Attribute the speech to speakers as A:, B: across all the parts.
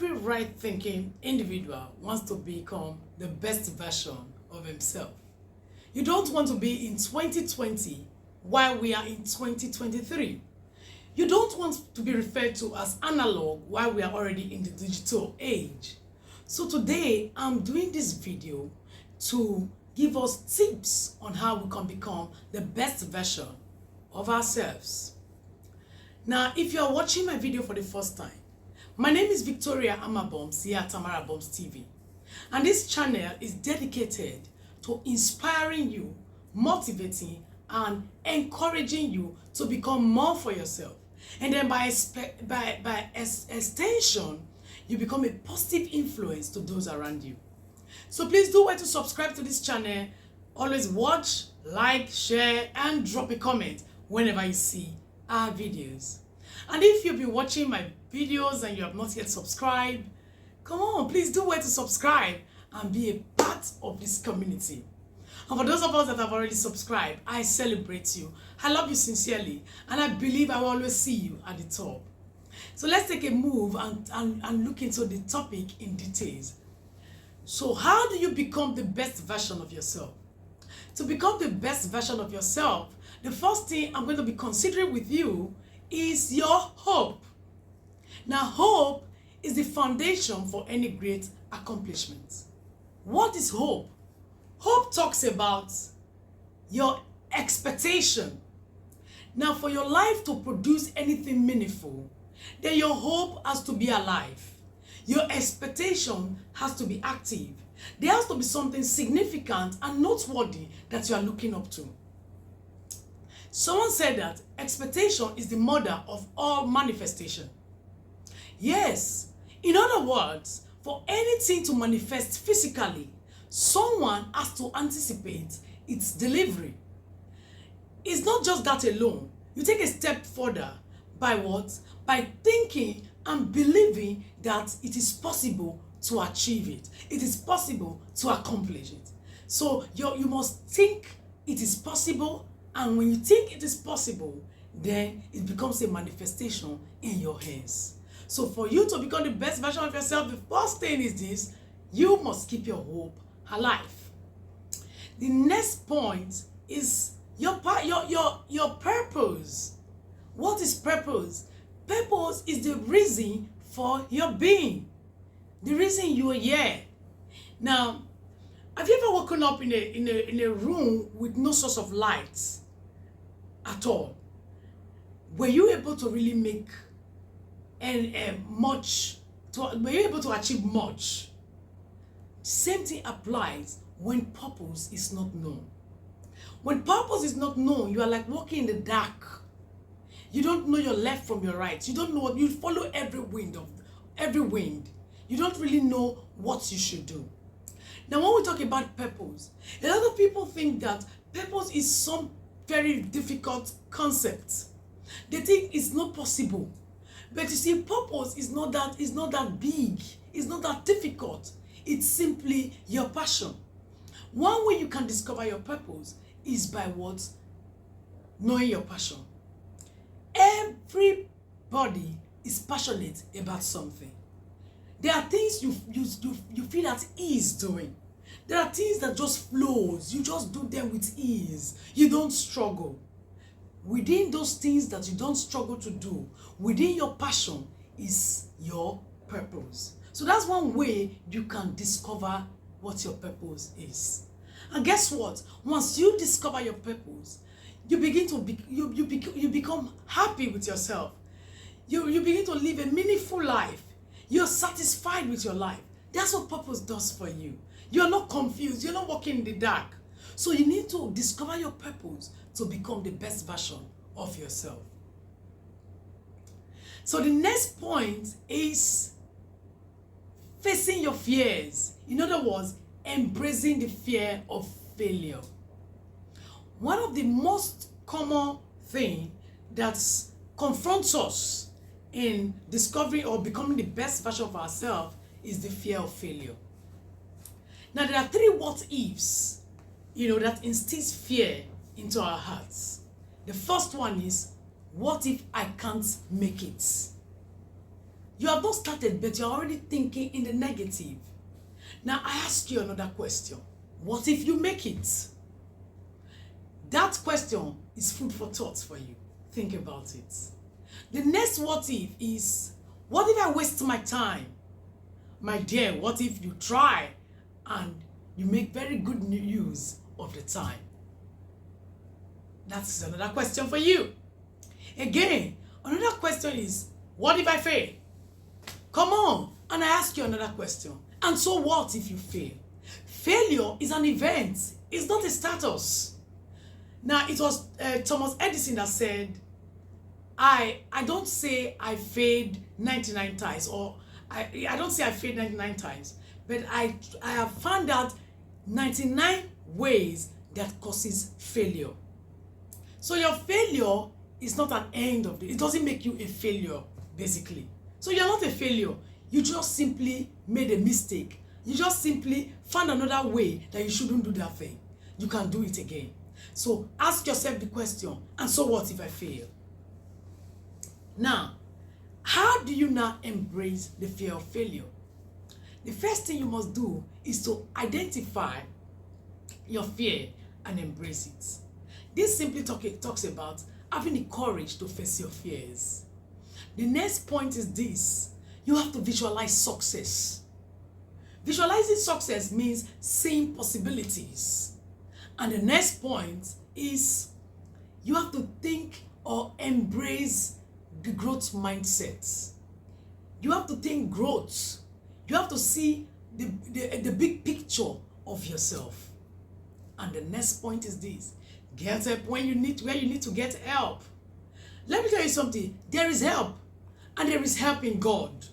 A: Every right-thinking individual wants to become the best version of himself. You don't want to be in 2020 while we are in 2023. You don't want to be referred to as analog while we are already in the digital age. So today, I'm doing this video to give us tips on how we can become the best version of ourselves. Now, if you are watching my video for the first time, my name is Victoria Amaboms here at Tamara Bombs TV. And this channel is dedicated to inspiring you, motivating, and encouraging you to become more for yourself. And then by extension, you become a positive influence to those around you. So please do well to subscribe to this channel. Always watch, like, share, and drop a comment whenever you see our videos. And if you've been watching my videos and you have not yet subscribed, come on, please do well to subscribe and be a part of this community. And for those of us that have already subscribed, I celebrate you. I love you sincerely, and I believe I will always see you at the top. So let's take a move and look into the topic in details. So how do you become the best version of yourself? To become the best version of yourself, the first thing I'm going to be considering with you is your hope. Now, hope is the foundation for any great accomplishment. What is hope? Hope talks about your expectation. Now, for your life to produce anything meaningful, then your hope has to be alive. Your expectation has to be active. There has to be something significant and noteworthy that you are looking up to. Someone said that expectation is the mother of all manifestation. Yes, in other words, for anything to manifest physically, someone has to anticipate its delivery. It's not just that alone. You take a step further by what? By thinking and believing that it is possible to achieve it. It is possible to accomplish it. So you must think it is possible, and when you think it is possible, then it becomes a manifestation in your hands. So for you to become the best version of yourself, the first thing is this: you must keep your hope alive. The next point is your purpose. What is purpose? Purpose is the reason for your being, the reason you are here. Now, have you ever woken up in a room with no source of light at all? Were you able to really make were you able to achieve much? Same thing applies when purpose is not known. When purpose is not known, you are like walking in the dark. You don't know your left from your right. You don't know what you follow every wind. You don't really know what you should do. Now, when we talk about purpose, a lot of people think that purpose is some very difficult concept. They think it's not possible. But you see, purpose is not that big. It's not that difficult. It's simply your passion. One way you can discover your purpose is by what? Knowing your passion. Everybody is passionate about something. There are things you feel at ease doing. There are things that just flows. You just do them with ease. You don't struggle. Within those things that you don't struggle to do, within your passion is your purpose. So that's one way you can discover what your purpose is. And guess what? Once you discover your purpose, you begin to you become happy with yourself. You begin to live a meaningful life. You're satisfied with your life. That's what purpose does for you. You're not confused. You're not walking in the dark. So you need to discover your purpose to become the best version of yourself. So the next point is facing your fears. In other words, embracing the fear of failure. One of the most common things that confronts us in discovering or becoming the best version of ourselves is the fear of failure. Now, there are three what ifs, that instills fear into our hearts. The first one is, what if I can't make it? You have not started, but you're already thinking in the negative. Now, I ask you another question. What if you make it? That question is food for thought for you. Think about it. The next what if is, what if I waste my time? My dear, what if you try and you make very good use of the time? That's another question for you. Again, another question is, what if I fail? Come on, and I ask you another question. And so what if you fail? Failure is an event. It's not a status. Now, it was Thomas Edison that said, I don't say I failed 99 times, or I don't say I failed 99 times, but I have found out 99 ways that causes failure. So your failure is not an end of it. It doesn't make you a failure, basically. So you're not a failure. You just simply made a mistake. You just simply found another way that you shouldn't do that thing. You can do it again. So ask yourself the question, and so what if I fail? Now, how do you now embrace the fear of failure? The first thing you must do is to identify your fear and embrace it. This simply talks about having the courage to face your fears. The next point is this: you have to visualize success. Visualizing success means seeing possibilities. And the next point is you have to think or embrace the growth mindset. You have to think growth. You have to see the big picture of yourself. And the next point is this: get help where you need to get help. Let me tell you something. There is help, and there is help in God.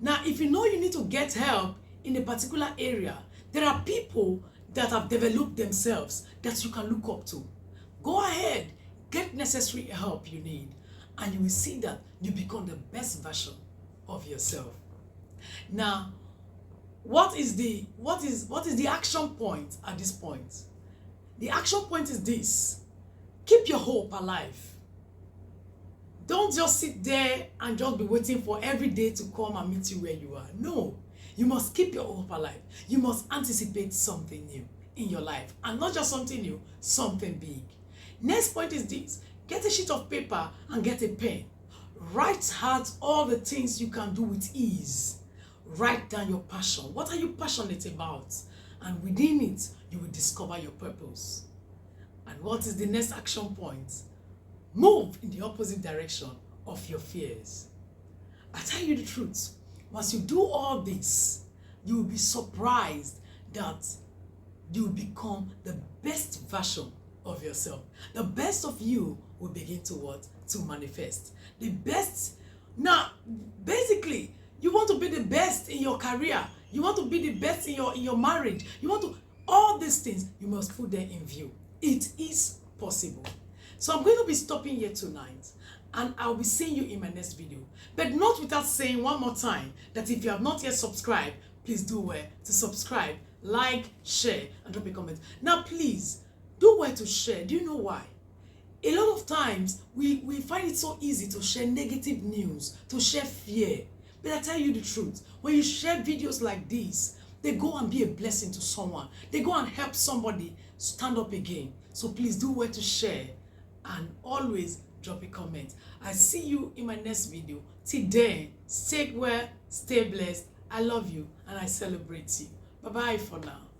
A: Now, if you know you need to get help in a particular area, there are people that have developed themselves that you can look up to. Go ahead, get necessary help you need, and you will see that you become the best version of yourself. Now, what is the action point at this point? The action point is this: keep your hope alive. Don't just sit there and just be waiting for every day to come and meet you where you are. No, you must keep your hope alive. You must anticipate something new in your life, and not just something new, something big. Next point is this: get a sheet of paper and get a pen. Write out all the things you can do with ease. Write down your passion. What are you passionate about? And within it, you will discover your purpose. And what is the next action point? Move in the opposite direction of your fears. I tell you the truth, once you do all this, you will be surprised that you will become the best version of yourself. The best of you will begin to what? To manifest. The best. Now, basically, you want to be the best in your career. You want to be the best in your marriage. You want to, all these things, you must put them in view. It is possible. So I'm going to be stopping here tonight, and I'll be seeing you in my next video. But not without saying one more time that if you have not yet subscribed, please do well to subscribe, like, share, and drop a comment. Now, please, do well to share. Do you know why? A lot of times, we find it so easy to share negative news, to share fear. But I tell you the truth, when you share videos like this, they go and be a blessing to someone. They go and help somebody stand up again. So please do well to share, and always drop a comment. I see you in my next video. Till then, stay well, stay blessed. I love you and I celebrate you. Bye-bye for now.